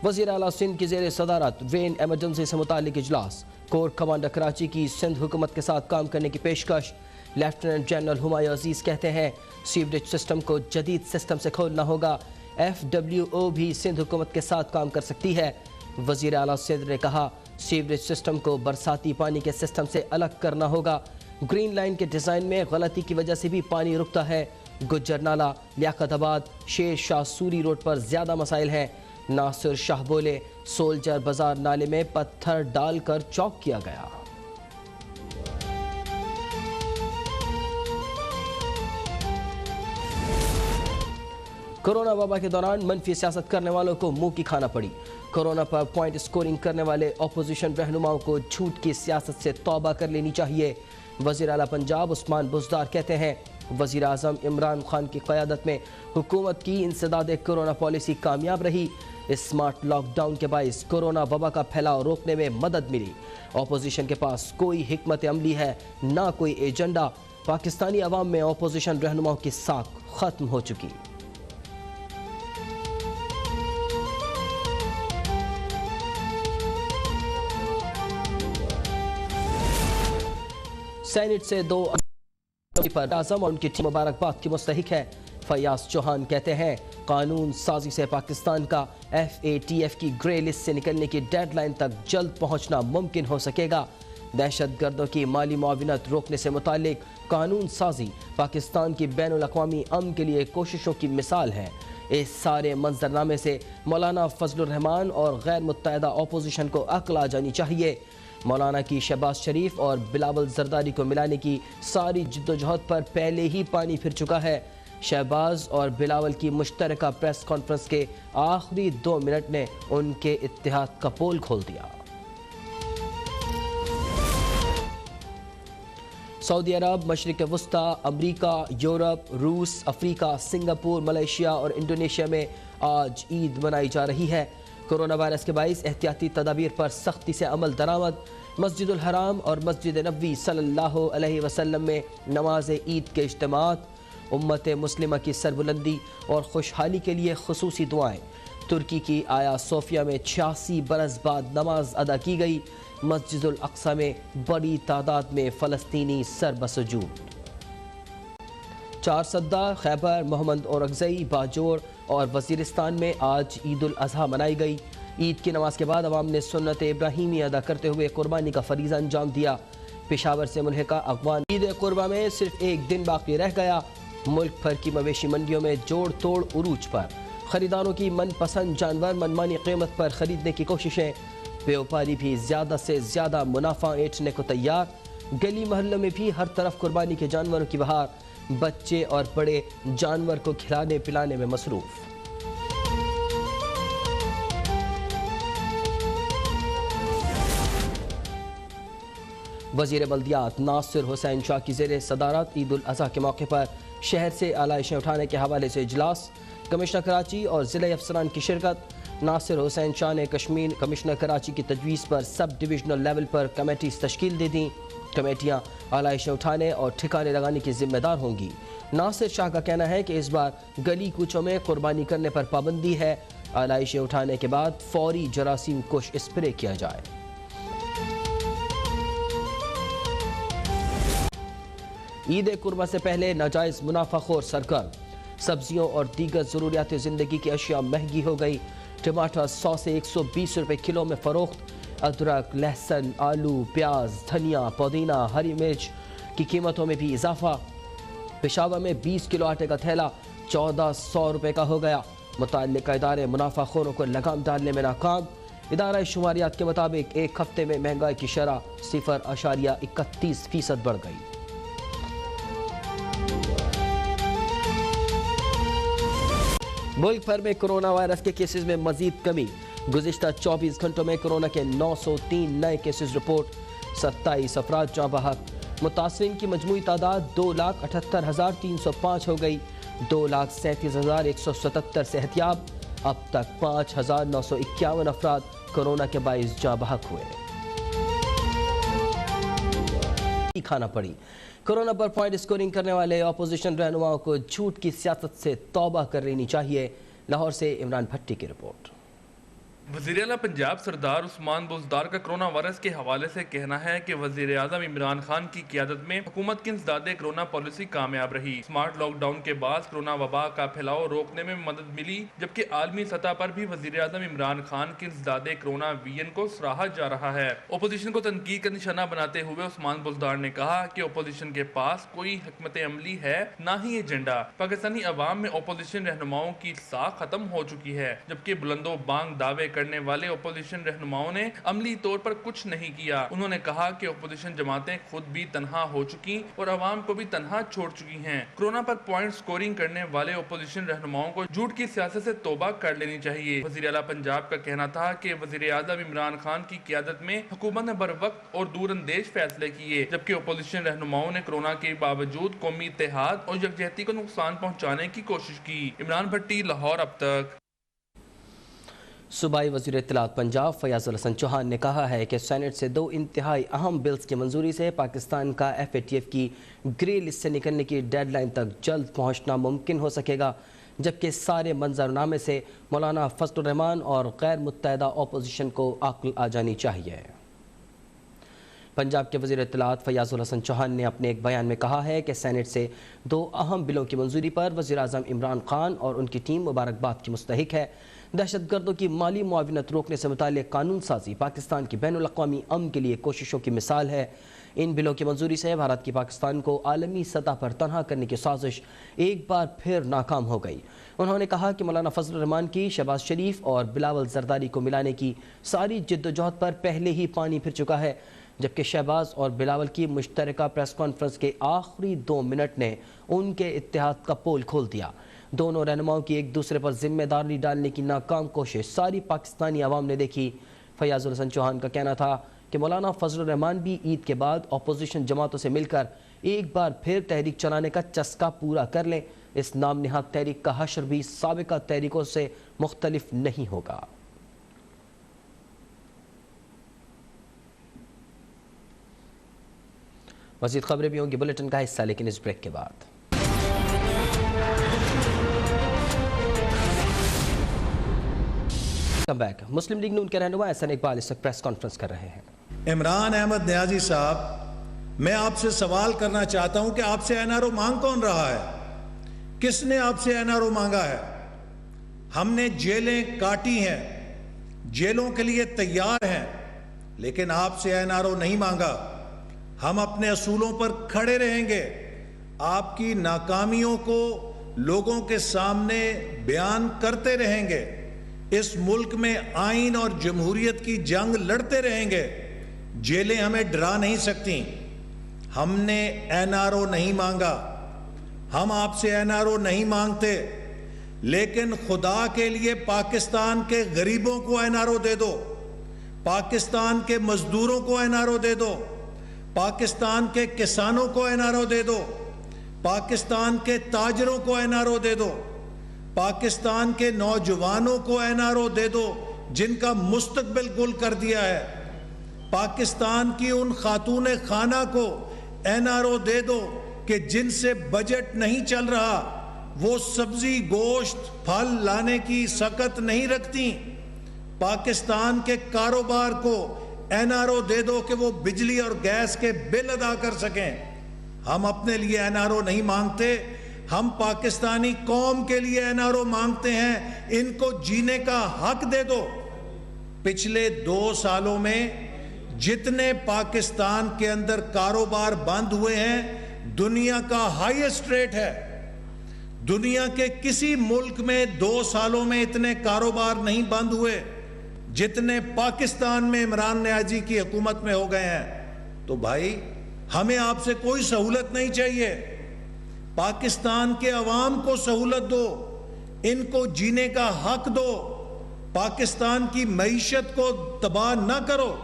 وزیر اعلیٰ سندھ کی زیر صدارت وین ایمرجنسی سے متعلق اجلاس، کور کمانڈر کراچی کی سندھ حکومت کے ساتھ کام کرنے کی پیشکش۔ لیفٹیننٹ جنرل ہمایوں عزیز کہتے ہیں سیوریج سسٹم کو جدید سسٹم سے کھولنا ہوگا، FWO بھی سندھ حکومت کے ساتھ کام کر سکتی ہے۔ وزیر اعلیٰ سندھ نے کہا سیوریج سسٹم کو برساتی پانی کے سسٹم سے الگ کرنا ہوگا، گرین لائن کے ڈیزائن میں غلطی کی وجہ سے بھی پانی رکتا ہے، گجر نالہ، لیاقت آباد، شیر شاہ سوری روڈ پر زیادہ مسائل ہیں۔ ناصر شاہ بولے سولجر بازار نالے میں پتھر ڈال کر چوک کیا گیا۔ کورونا وبا کے دوران منفی سیاست کرنے والوں کو منہ کی کھانا پڑی۔ کورونا پر پوائنٹ سکورنگ کرنے والے اپوزیشن رہنماؤں کو جھوٹ کی سیاست سے توبہ کر لینی چاہیے۔ وزیر اعلیٰ پنجاب عثمان بزدار کہتے ہیں وزیر اعظم عمران خان کی قیادت میں حکومت کی انسداد کورونا پالیسی کامیاب رہی، اسمارٹ لاک ڈاؤن کے باعث کورونا وبا کا پھیلاؤ روکنے میں مدد ملی۔ اپوزیشن کے پاس کوئی حکمت عملی ہے نہ کوئی ایجنڈا، پاکستانی عوام میں اپوزیشن رہنماؤں کی ساکھ ختم ہو چکی۔ سینٹ سے 2 پر اعظم اور ان کی ٹیم مبارکباد کی مستحق ہے۔ فیاض چوہان کہتے ہیں قانون سازی سے پاکستان کا FATF کی گرے لسٹ سے نکلنے کی ڈیڈ لائن تک جلد پہنچنا ممکن ہو سکے گا۔ دہشت گردوں کی مالی معاونت روکنے سے متعلق قانون سازی پاکستان کی بین الاقوامی امن کے لیے کوششوں کی مثال ہے۔ اس سارے منظرنامے سے مولانا فضل الرحمان اور غیر متحدہ اپوزیشن کو عقل آ جانی چاہیے۔ مولانا کی شہباز شریف اور بلاول زرداری کو ملانے کی ساری جدوجہد پر پہلے ہی پانی پھر چکا ہے۔ شہباز اور بلاول کی مشترکہ پریس کانفرنس کے آخری 2 منٹ نے ان کے اتحاد کا پول کھول دیا۔ سعودی عرب، مشرق وسطی، امریکہ، یورپ، روس، افریقہ، سنگاپور، ملائیشیا اور انڈونیشیا میں آج عید منائی جا رہی ہے۔ کورونا وائرس کے باعث احتیاطی تدابیر پر سختی سے عمل درآمد۔ مسجد الحرام اور مسجد نبوی صلی اللہ علیہ وسلم میں نماز عید کے اجتماعات، امت مسلمہ کی سربلندی اور خوشحالی کے لیے خصوصی دعائیں۔ ترکی کی آیا صوفیہ میں 86 برس بعد نماز ادا کی گئی۔ مسجد الاقصی میں بڑی تعداد میں فلسطینی سر بسجود۔ چارسدہ، خیبر، محمد اورکزئی، باجوڑ اور وزیرستان میں آج عید الاضحیٰ منائی گئی۔ عید کی نماز کے بعد عوام نے سنت ابراہیمی ادا کرتے ہوئے قربانی کا فریضہ انجام دیا۔ پشاور سے ملحقہ اقوام عید قربہ میں صرف 1 دن باقی رہ گیا۔ ملک بھر کی مویشی منڈیوں میں جوڑ توڑ عروج پر، خریداروں کی من پسند جانور منمانی قیمت پر خریدنے کی کوششیں، بیوپاری بھی زیادہ سے زیادہ منافع ایٹھنے کو تیار۔ گلی محلوں میں بھی ہر طرف قربانی کے جانوروں کی بہار، بچے اور بڑے جانور کو کھلانے پلانے میں مصروف۔ وزیر بلدیات ناصر حسین شاہ کی زیر صدارت عید الاضحیٰ کے موقع پر شہر سے علائشیں اٹھانے کے حوالے سے اجلاس، کمشنر کراچی اور ضلعی افسران کی شرکت۔ ناصر حسین شاہ نے کمشنر کراچی کی تجویز پر سب ڈویژنل لیول پر کمیٹیز تشکیل دے دیں۔ کمیٹیاں علائشیں اٹھانے اور ٹھکانے لگانے کی ذمہ دار ہوں گی۔ ناصر شاہ کا کہنا ہے کہ اس بار گلی کوچوں میں قربانی کرنے پر پابندی ہے، علائشیں اٹھانے کے بعد فوری جراثیم کش اسپرے کیا جائے۔ عید قربہ سے پہلے ناجائز منافع خور سرگرم، سبزیوں اور دیگر ضروریات زندگی کی اشیاء مہنگی ہو گئی۔ ٹماٹر 100 سے 120 روپے کلو میں فروخت۔ ادرک، لہسن، آلو، پیاز، دھنیا، پودینہ، ہری مرچ کی قیمتوں میں بھی اضافہ۔ پشاور میں 20 کلو آٹے کا تھیلا 1400 روپے کا ہو گیا۔ متعلقہ ادارے منافع خوروں کو لگام ڈالنے میں ناکام۔ ادارہ شماریات کے مطابق ایک ہفتے میں مہنگائی کی شرح 0.31% بڑھ گئی۔ ملک بھر میں کرونا وائرس کے کیسز میں مزید کمی، گزشتہ 24 گھنٹوں میں کورونا کے 903 نئے کیسز رپورٹ، 27 افراد جاں بحق۔ متاثرین کی مجموعی تعداد 2,78,305 ہو گئی۔ 2,37,177 صحتیاب۔ اب تک 5,951 افراد کورونا کے باعث جاں بحق ہوئے۔ کھانا پڑی، کورونا پر پوائنٹ سکورنگ کرنے والے اپوزیشن رہنماؤں کو جھوٹ کی سیاست سے توبہ کر لینی چاہیے۔ لاہور سے عمران بھٹی کی رپورٹ۔ وزیر اعلیٰ پنجاب سردار عثمان بزدار کا کرونا وائرس کے حوالے سے کہنا ہے کہ وزیر اعظم عمران خان کی قیادت میں حکومت کی انسداد کرونا پالیسی کامیاب رہی۔ سمارٹ لاک ڈاؤن کے بعد کرونا وبا کا پھیلاؤ روکنے میں مدد ملی، جبکہ عالمی سطح پر بھی وزیر اعظم عمران خان کی انسداد کرونا ویژن کو سراہا جا رہا ہے۔ اپوزیشن کو تنقید کا نشانہ بناتے ہوئے عثمان بزدار نے کہا کہ اپوزیشن کے پاس کوئی حکمت عملی ہے نہ ہی ایجنڈا۔ پاکستانی عوام میں اپوزیشن رہنماؤں کی ساکھ ختم ہو چکی ہے، جبکہ بلند و بانگ دعوے کرنے والے اپوزیشن رہنماؤں نے عملی طور پر کچھ نہیں کیا۔ انہوں نے کہا کہ اپوزیشن جماعتیں خود بھی تنہا ہو چکی اور عوام کو بھی تنہا چھوڑ چکی ہیں۔ کرونا پر پوائنٹ سکورنگ کرنے والے اپوزیشن رہنماؤں کو جھوٹ کی سیاست سے توبہ کر لینی چاہیے۔ وزیر اعلیٰ پنجاب کا کہنا تھا کہ وزیر اعظم عمران خان کی قیادت میں حکومت نے بر وقت اور دور اندیش فیصلے کیے، جبکہ اپوزیشن رہنماؤں نے کرونا کے باوجود قومی اتحاد اور یکجہتی کو نقصان پہنچانے کی کوشش کی۔ عمران بھٹی، لاہور، اب تک۔ صوبائی وزیر اطلاعات پنجاب فیاض الحسن چوہان نے کہا ہے کہ سینٹ سے 2 انتہائی اہم بلز کی منظوری سے پاکستان کا FATF کی گرے لسٹ سے نکلنے کی ڈیڈ لائن تک جلد پہنچنا ممکن ہو سکے گا، جبکہ سارے منظرنامے سے مولانا فضل الرحمان اور غیر متحدہ اپوزیشن کو عقل آ جانی چاہیے۔ پنجاب کے وزیر اطلاعات فیاض الحسن چوہان نے اپنے ایک بیان میں کہا ہے کہ سینٹ سے 2 اہم بلوں کی منظوری پر وزیر اعظم عمران خان اور ان کی ٹیم مبارکباد کی مستحق ہے۔ دہشت گردوں کی مالی معاونت روکنے سے متعلق قانون سازی پاکستان کی بین الاقوامی امن کے لیے کوششوں کی مثال ہے۔ ان بلوں کی منظوری سے بھارت کی پاکستان کو عالمی سطح پر تنہا کرنے کی سازش ایک بار پھر ناکام ہو گئی۔ انہوں نے کہا کہ مولانا فضل الرحمان کی شہباز شریف اور بلاول زرداری کو ملانے کی ساری جدوجہد پر پہلے ہی پانی پھر چکا ہے، جبکہ شہباز اور بلاول کی مشترکہ پریس کانفرنس کے آخری 2 منٹ نے ان کے اتحاد کا پول کھول دیا۔ دونوں رہنماؤں کی ایک دوسرے پر ذمہ داری ڈالنے کی ناکام کوشش ساری پاکستانی عوام نے دیکھی۔ فیاض الحسن چوہان کا کہنا تھا کہ مولانا فضل الرحمان بھی عید کے بعد اپوزیشن جماعتوں سے مل کر ایک بار پھر تحریک چلانے کا چسکا پورا کر لیں۔ اس نام نہاد تحریک کا حشر بھی سابقہ تحریکوں سے مختلف نہیں ہوگا۔ مزید خبریں بھی ہوں گی بلیٹن کا حصہ، لیکن اس بریک کے بعد۔ Come back. مسلم لیگ نون کے رہنما احسن اقبال اس وقت پریس کانفرنس کر رہے ہیں۔ عمران احمد نیازی صاحب، میں آپ سے سوال کرنا چاہتا ہوں کہ آپ سے NRO مانگ کون رہا ہے؟ کس نے آپ سے NRO مانگا ہے؟ ہم نے جیلیں کاٹی ہیں، جیلوں کے لیے تیار ہیں، لیکن آپ سے NRO نہیں مانگا۔ ہم اپنے اصولوں پر کھڑے رہیں گے، آپ کی ناکامیوں کو لوگوں کے سامنے بیان کرتے رہیں گے، اس ملک میں آئین اور جمہوریت کی جنگ لڑتے رہیں گے۔ جیلیں ہمیں ڈرا نہیں سکتی۔ ہم نے NRO نہیں مانگا، ہم آپ سے NRO نہیں مانگتے، لیکن خدا کے لیے پاکستان کے غریبوں کو NRO دے دو، پاکستان کے مزدوروں کو NRO دے دو، پاکستان کے کسانوں کو NRO دے دو، پاکستان کے تاجروں کو NRO دے دو، پاکستان کے نوجوانوں کو NRO دے دو جن کا مستقبل گل کر دیا ہے، پاکستان کی ان خاتون خانہ کو NRO دے دو کہ جن سے بجٹ نہیں چل رہا، وہ سبزی گوشت پھل لانے کی سکت نہیں رکھتی، پاکستان کے کاروبار کو NRO دے دو کہ وہ بجلی اور گیس کے بل ادا کر سکیں۔ ہم اپنے لیے NRO نہیں مانگتے، ہم پاکستانی قوم کے لیے NRO مانگتے ہیں، ان کو جینے کا حق دے دو۔ پچھلے 2 سالوں میں جتنے پاکستان کے اندر کاروبار بند ہوئے ہیں، دنیا کا ہائیسٹ ریٹ ہے۔ دنیا کے کسی ملک میں 2 سالوں میں اتنے کاروبار نہیں بند ہوئے جتنے پاکستان میں عمران نیازی کی حکومت میں ہو گئے ہیں۔ تو بھائی، ہمیں آپ سے کوئی سہولت نہیں چاہیے، پاکستان کے عوام کو سہولت دو، ان کو جینے کا حق دو، پاکستان کی معیشت کو تباہ نہ کرو،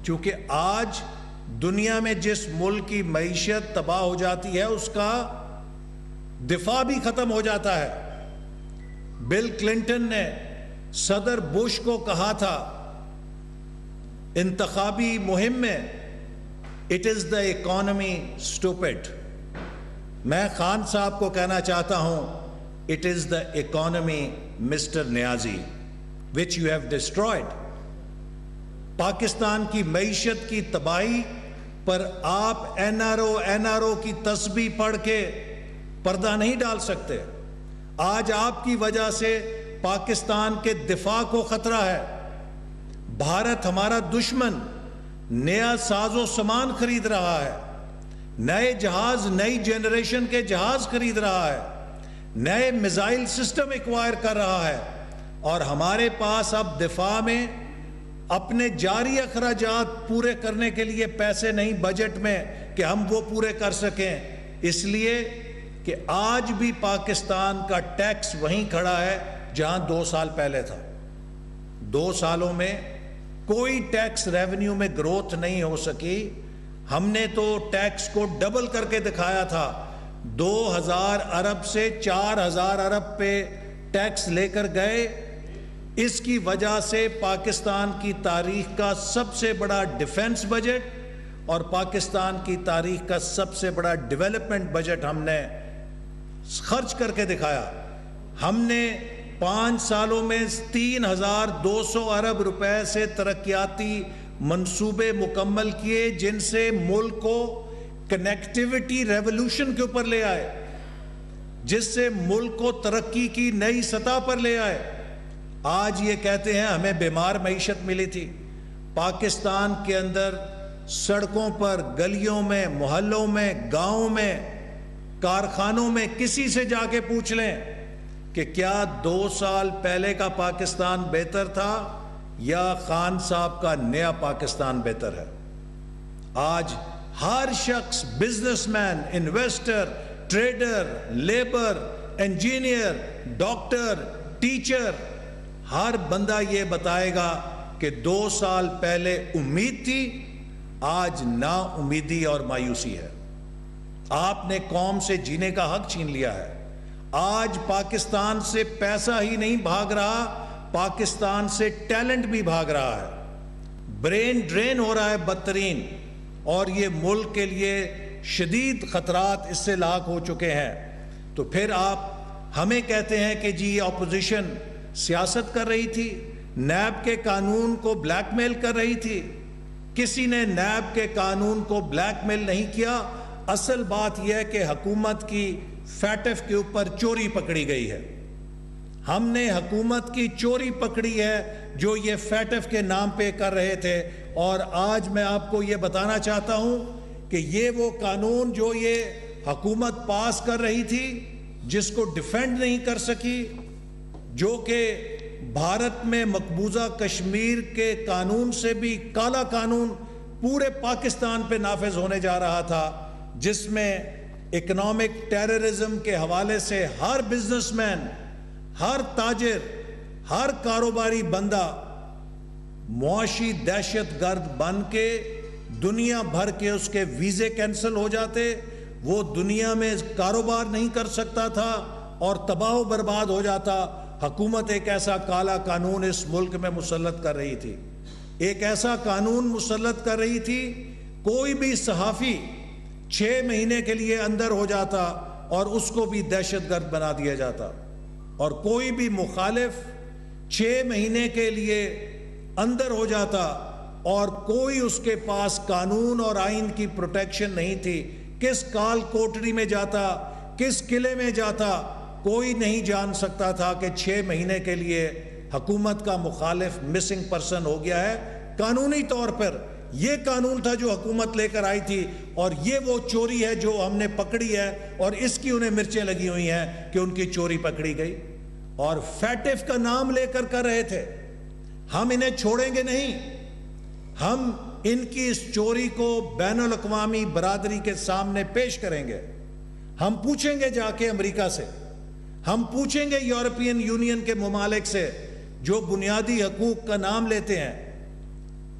چونکہ آج دنیا میں جس ملک کی معیشت تباہ ہو جاتی ہے اس کا دفاع بھی ختم ہو جاتا ہے۔ بل کلنٹن نے صدر بش کو کہا تھا انتخابی مہم میں، "It is the economy, stupid." میں خان صاحب کو کہنا چاہتا ہوں، "It is the economy, Mr. Niazi." which you have destroyed. Pakistan کی معیشت کی تباہی پر آپ این آر او کی تسبیح پڑھ کے پردہ نہیں ڈال سکتے. آج آپ کی وجہ سے پاکستان کے دفاع کو خطرہ ہے. بھارت ہمارا دشمن نیا ساز و سامان خرید رہا ہے, نئے جہاز, نئی جنریشن کے جہاز خرید رہا ہے, نئے میزائل سسٹم ایکوائر کر رہا ہے, اور ہمارے پاس اب دفاع میں اپنے جاری اخراجات پورے کرنے کے لیے پیسے نہیں بجٹ میں کہ ہم وہ پورے کر سکیں. اس لیے کہ آج بھی پاکستان کا ٹیکس وہیں کھڑا ہے جہاں 2 سال پہلے تھا. 2 سالوں میں کوئی ٹیکس ریونیو میں گروتھ نہیں ہو سکی. ہم نے تو ٹیکس کو ڈبل کر کے دکھایا تھا. 2000 ارب سے 4000 ارب پہ ٹیکس لے کر گئے. اس کی وجہ سے پاکستان کی تاریخ کا سب سے بڑا ڈیفنس بجٹ اور پاکستان کی تاریخ کا سب سے بڑا ڈیولپمنٹ بجٹ ہم نے خرچ کر کے دکھایا. ہم نے 5 سالوں میں 3200 ارب روپے سے ترقیاتی منصوبے مکمل کیے, جن سے ملک کو کنیکٹیوٹی ریولوشن کے اوپر لے آئے, جس سے ملک کو ترقی کی نئی سطح پر لے آئے. آج یہ کہتے ہیں ہمیں بیمار معیشت ملی تھی. پاکستان کے اندر سڑکوں پر, گلیوں میں, محلوں میں, گاؤں میں, کارخانوں میں کسی سے جا کے پوچھ لیں کہ کیا 2 سال پہلے کا پاکستان بہتر تھا یا خان صاحب کا نیا پاکستان بہتر ہے. آج ہر شخص, businessman, investor, trader, labour, engineer, doctor, teacher, ہر بندہ یہ بتائے گا کہ 2 سال پہلے امید تھی, آج نا امیدی اور مایوسی ہے. آپ نے قوم سے جینے کا حق چھین لیا ہے. آج پاکستان سے پیسہ ہی نہیں بھاگ رہا, پاکستان سے ٹیلنٹ بھی بھاگ رہا ہے. برین ڈرین ہو رہا ہے بدترین, اور یہ ملک کے لیے شدید خطرات اس سے لاحق ہو چکے ہیں. تو پھر آپ ہمیں کہتے ہیں کہ جی اپوزیشن سیاست کر رہی تھی, نیب کے قانون کو بلیک میل کر رہی تھی. کسی نے نیب کے قانون کو بلیک میل نہیں کیا. اصل بات یہ ہے کہ حکومت کی فیٹف کے اوپر چوری پکڑی گئی ہے. ہم نے حکومت کی چوری پکڑی ہے جو یہ فیٹف کے نام پہ کر رہے تھے. اور آج میں آپ کو یہ بتانا چاہتا ہوں کہ یہ وہ قانون جو یہ حکومت پاس کر رہی تھی, جس کو ڈیفینڈ نہیں کر سکی, جو کہ بھارت میں مقبوضہ کشمیر کے قانون سے بھی کالا قانون پورے پاکستان پہ نافذ ہونے جا رہا تھا, جس میں اکنامک ٹیررزم کے حوالے سے ہر بزنس مین, ہر تاجر, ہر کاروباری بندہ معاشی دہشت گرد بن کے دنیا بھر کے اس کے ویزے کینسل ہو جاتے. وہ دنیا میں کاروبار نہیں کر سکتا تھا اور تباہ و برباد ہو جاتا. حکومت ایک ایسا کالا قانون اس ملک میں مسلط کر رہی تھی, ایک ایسا قانون مسلط کر رہی تھی, کوئی بھی صحافی 6 مہینے کے لیے اندر ہو جاتا اور اس کو بھی دہشت گرد بنا دیا جاتا, اور کوئی بھی مخالف 6 مہینے کے لیے اندر ہو جاتا اور کوئی اس کے پاس قانون اور آئین کی پروٹیکشن نہیں تھی. کس کال کوٹری میں جاتا, کس قلعے میں جاتا, کوئی نہیں جان سکتا تھا کہ 6 مہینے کے لیے حکومت کا مخالف مسنگ پرسن ہو گیا ہے. قانونی طور پر یہ قانون تھا جو حکومت لے کر آئی تھی, اور یہ وہ چوری ہے جو ہم نے پکڑی ہے, اور اس کی انہیں مرچیں لگی ہوئی ہیں کہ ان کی چوری پکڑی گئی. اور فیٹف کا نام لے کر رہے تھے. ہم انہیں چھوڑیں گے نہیں. ہم ان کی اس چوری کو بین الاقوامی برادری کے سامنے پیش کریں گے. ہم پوچھیں گے جا کے امریکہ سے, ہم پوچھیں گے یورپین یونین کے ممالک سے جو بنیادی حقوق کا نام لیتے ہیں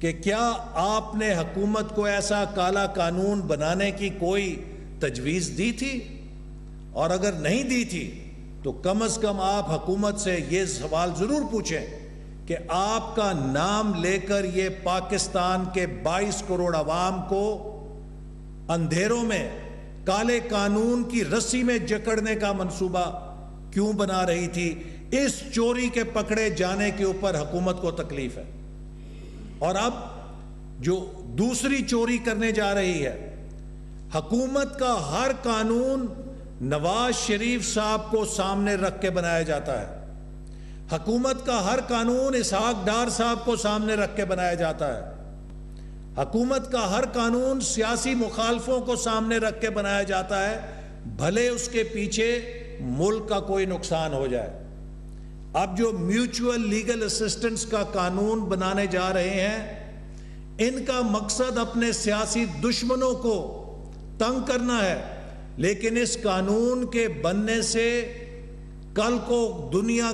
کہ کیا آپ نے حکومت کو ایسا کالا قانون بنانے کی کوئی تجویز دی تھی, اور اگر نہیں دی تھی تو کم از کم آپ حکومت سے یہ سوال ضرور پوچھیں کہ آپ کا نام لے کر یہ پاکستان کے 22 کروڑ عوام کو اندھیروں میں کالے قانون کی رسی میں جکڑنے کا منصوبہ کیوں بنا رہی تھی. اس چوری کے پکڑے جانے کے اوپر حکومت کو تکلیف ہے. اور اب جو دوسری چوری کرنے جا رہی ہے، حکومت کا ہر قانون نواز شریف صاحب کو سامنے رکھ کے بنایا جاتا ہے. حکومت کا ہر قانون اسحاق ڈار صاحب کو سامنے رکھ کے بنایا جاتا ہے. حکومت کا ہر قانون سیاسی مخالفوں کو سامنے رکھ کے بنایا جاتا ہے، بھلے اس کے پیچھے ملک کا کوئی نقصان ہو جائے. اب جو میوچول لیگل اسسٹنس کا قانون بنانے جا رہے ہیں، ان کا مقصد اپنے سیاسی دشمنوں کو تنگ کرنا ہے. لیکن اس قانون کے بننے سے کل کو دنیا